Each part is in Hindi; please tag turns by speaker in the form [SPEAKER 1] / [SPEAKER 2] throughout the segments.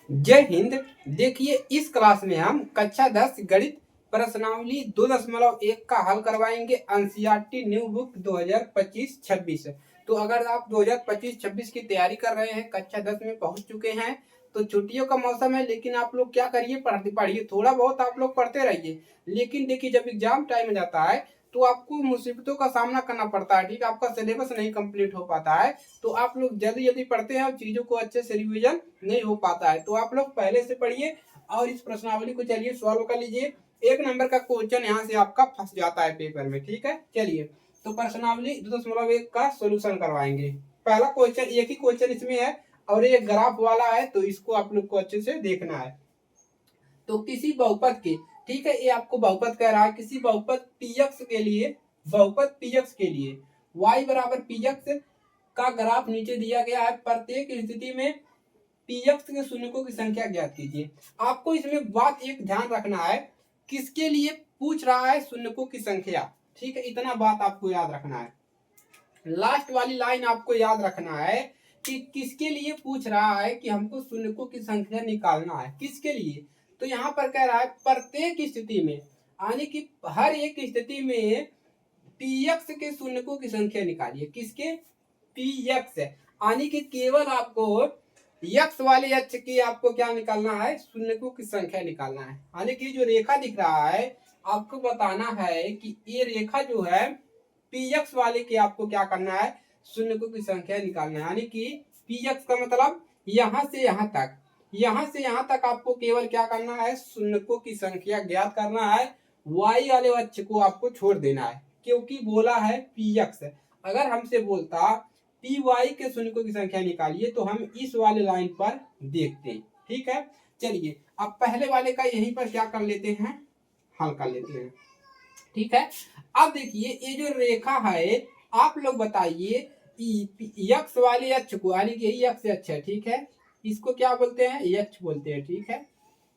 [SPEAKER 1] जय हिंद। देखिए, इस क्लास में हम कक्षा 10 गणित प्रश्नावली 2.1 का हल करवाएंगे एनसीईआरटी न्यू बुक 2025-26। तो अगर आप 2025-26 की तैयारी कर रहे हैं, कक्षा 10 में पहुंच चुके हैं, तो छुट्टियों का मौसम है, लेकिन आप लोग क्या करिए, पढ़िए, थोड़ा बहुत आप लोग पढ़ते रहिए। लेकिन देखिए, जब एग्जाम टाइम जाता है तो आपको मुसीबतों का सामना करना पड़ता है। ठीक है, आपका सिलेबस नहीं कंप्लीट हो पाता है, तो आप लोग जल्दी जल्दी पढ़ते हैं और चीजों को अच्छे से रिवीजन नहीं हो पाता है। तो आप लोग पहले से पढ़िए और इस प्रश्नावली को चलिए सॉल्व कर लीजिए। एक नंबर का क्वेश्चन यहाँ से आपका फंस जाता है पेपर में। ठीक है, चलिए तो प्रश्नावली 2.1 का सोल्यूशन करवाएंगे। पहला क्वेश्चन, एक ही क्वेश्चन इसमें है और ये ग्राफ वाला है, तो इसको आप लोग को अच्छे से देखना है। तो किसी बहुपद के, ठीक है, ये आपको बहुपद कह रहा है, किसी बहुपद px के लिए, बहुपद px के लिए y बराबर px का ग्राफ नीचे दिया गया है। प्रत्येक स्थिति में px के शून्यकों की संख्या ज्ञात कीजिए। आपको इसमें बात एक ध्यान रखना है, किसके लिए पूछ रहा है शून्यकों की संख्या। ठीक है, इतना बात आपको याद रखना है। लास्ट वाली लाइन आपको याद रखना है कि किसके लिए पूछ रहा है, कि हमको शून्यकों की संख्या निकालना है, किसके लिए। तो यहाँ पर कह रहा है प्रत्येक स्थिति में, यानी कि हर एक स्थिति में px के शून्यकों की संख्या निकालिए। किसके? px, यानी कि केवल आपको x वाले अक्ष की आपको क्या निकालना है, शून्यकों की संख्या निकालना है। यानी कि जो रेखा दिख रहा है, आपको बताना है कि ये रेखा जो है px वाले की आपको क्या करना है, शून्यकों की संख्या निकालना है। यानी कि px का मतलब यहाँ से यहाँ तक, यहाँ से यहाँ तक आपको केवल क्या करना है, शून्यकों की संख्या ज्ञात करना है। y वाले अक्ष को आपको छोड़ देना है, क्योंकि बोला है px। अगर हमसे बोलता py के शून्यकों की संख्या निकालिए, तो हम इस वाले लाइन पर देखते हैं। ठीक है, चलिए अब पहले वाले का यहीं पर क्या कर लेते हैं, हल कर लेते हैं। ठीक है, अब देखिए ये जो रेखा है, आप लोग बताइए यक्स वाले अक्ष को, यानी कि यही यक्स अक्ष है, ठीक है, इसको क्या बोलते हैं, यक्ष बोलते हैं। ठीक है,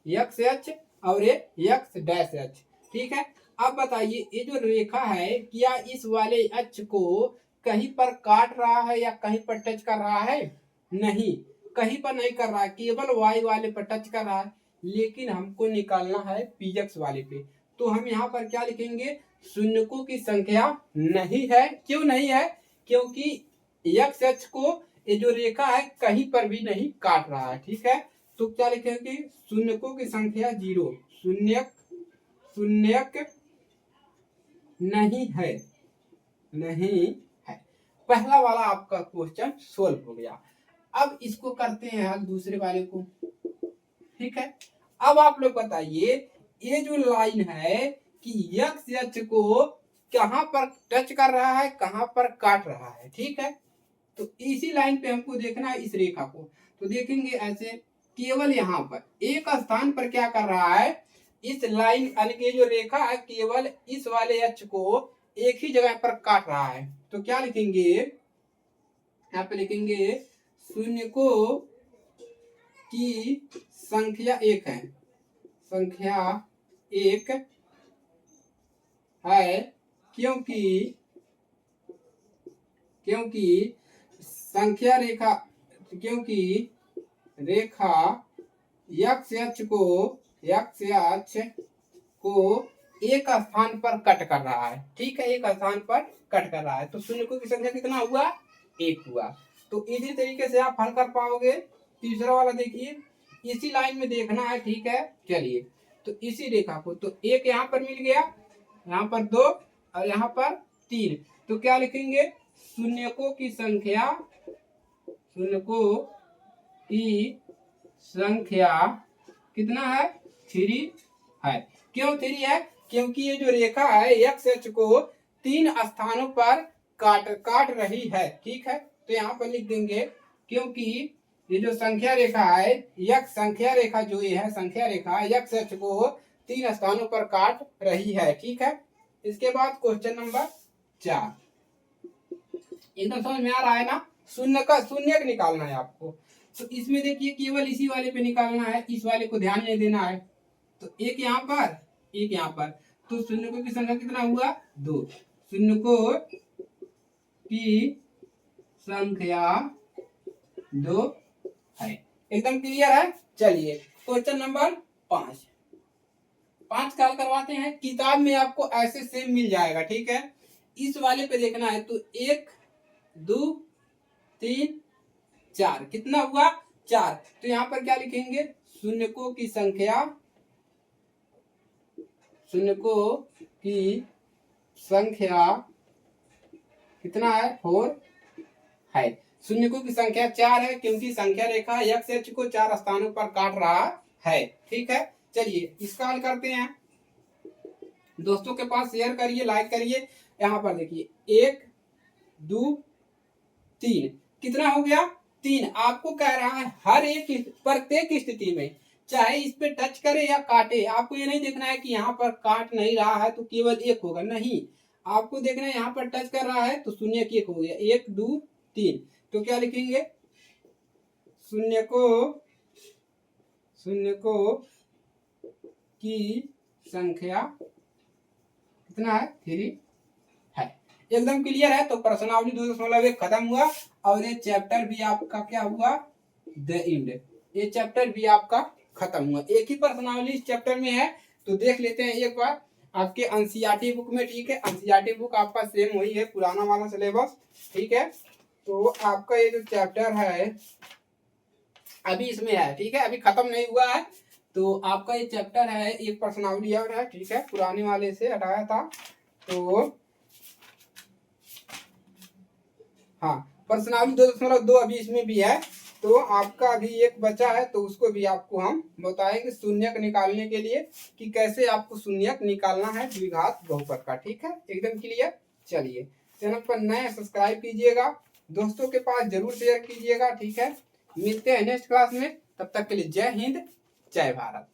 [SPEAKER 1] यक्स अक्ष और ये यक्स डैश अक्ष। ठीक है, अब बताइए ये जो रेखा है, क्या इस वाले अक्ष को कहीं पर काट रहा है या कहीं पर टच कर रहा है? नहीं, कहीं पर नहीं कर रहा है, केवल वाई वाले पर टच कर रहा है। लेकिन हमको निकालना है पीएक्स वाले पे, तो हम यहाँ पर क्या लिखेंगे, शून्यकों की संख्या नहीं है। क्यों नहीं है? क्योंकि एक्स अक्ष को ये जो रेखा है कहीं पर भी नहीं काट रहा है। ठीक है, तो क्या लिखेंगे, शून्यकों की संख्या 0, शून्यक शून्यक नहीं है, नहीं है। पहला वाला आपका क्वेश्चन सोल्व हो गया। अब इसको करते हैं हल दूसरे वाले को। ठीक है, अब आप लोग बताइए ये जो लाइन है कि एक्स अक्ष को कहां पर टच कर रहा है, कहां पर काट रहा है। ठीक है, तो इसी लाइन पे हमको देखना है इस रेखा को। तो देखेंगे ऐसे, केवल यहाँ पर एक स्थान पर क्या कर रहा है, इस लाइन यानी कि जो रेखा है केवल इस वाले अक्ष को एक ही जगह पर काट रहा है। तो क्या लिखेंगे, यहाँ पे लिखेंगे शून्यकों की संख्या 1 है, संख्या 1 है, क्योंकि संख्या रेखा, क्योंकि रेखा एक्स अक्ष को एक स्थान पर कट कर रहा है। ठीक है, एक स्थान पर कट कर रहा है, तो शून्यकों की संख्या कितना हुआ, 1 हुआ। तो इसी तरीके से आप हल कर पाओगे। तीसरा वाला देखिए, इसी लाइन में देखना है। ठीक है, चलिए तो इसी रेखा को, तो एक यहाँ पर मिल गया, यहाँ पर 2 और यहाँ पर 3, तो क्या लिखेंगे, शून्यकों की संख्या, शून्यकों की संख्या कितना है, 3 है। क्यों 3 है? क्योंकि ये जो रेखा है एक्स अक्ष को 3 स्थानों पर काट रही है। ठीक है, तो यहाँ पर लिख देंगे, क्योंकि ये जो संख्या रेखा है, यक्स संख्या रेखा जो ये है, संख्या रेखा एक्स अक्ष को 3 स्थानों पर काट रही है। ठीक है, इसके बाद क्वेश्चन नंबर 4, एकदम समझ में आ रहा है ना, शून्य निकालना है आपको। तो इसमें देखिए केवल इसी वाले पे निकालना है, इस वाले को ध्यान नहीं देना है। तो एक यहाँ पर, एक यहाँ पर, तो शून्यकों की संख्या कितना हुआ, 2, शून्यकों की संख्या 2 है। एकदम क्लियर है। चलिए क्वेश्चन नंबर 5 का हल करवाते हैं। किताब में आपको ऐसे सेम मिल जाएगा, ठीक है। इस वाले पे देखना है तो 1 2 3 4 कितना हुआ 4। तो यहाँ पर क्या लिखेंगे, शून्यकों की संख्या, शून्यकों की संख्या कितना है 4 है। शून्यकों की संख्या 4 है क्योंकि संख्या रेखा x h को 4 स्थानों पर काट रहा है, ठीक है। चलिए इसका हल करते हैं। दोस्तों के पास शेयर करिए, लाइक करिए। यहाँ पर देखिए 1 2 3 कितना हो गया 3। आपको कह रहा है हर एक प्रत्येक स्थिति में चाहे इस पे टच करे या काटे, आपको ये नहीं देखना है कि यहाँ पर काट नहीं रहा है तो केवल 1 होगा, नहीं। आपको देखना है यहाँ पर टच कर रहा है तो शून्य की 1 हो गया, 1 2 3। तो क्या लिखेंगे, शून्य को की संख्या कितना है 3 है। एकदम क्लियर है। तो प्रश्नावली 2.1 खत्म हुआ और ये चैप्टर भी आपका क्या हुआ, द एंड। ये चैप्टर भी आपका खत्म हुआ। एक ही प्रश्नावली इस चैप्टर में है तो देख लेते हैं एक बार आपके एनसीईआरटी बुक में, ठीक है। एनसीईआरटी बुक आपका सेम वही है, पुराना वाला सिलेबस, ठीक है। तो आपका ये जो चैप्टर है अभी इसमें है, ठीक है, अभी खत्म नहीं हुआ है। तो आपका ये चैप्टर है, एक प्रश्नावली और है, ठीक है, पुराने वाले से हटाया था। तो हाँ, प्रश्नावली 2.2 अभी इसमें भी है। तो आपका अभी एक बचा है तो उसको भी आपको हम बताएंगे शून्यक निकालने के लिए कि कैसे आपको शून्यक निकालना है द्विघात बहुपद का, ठीक है। एकदम क्लियर। चलिए चैनल पर नए सब्सक्राइब कीजिएगा, दोस्तों के पास जरूर शेयर कीजिएगा, ठीक है। मिलते हैं नेक्स्ट क्लास में, तब तक के लिए जय हिंद जय भारत।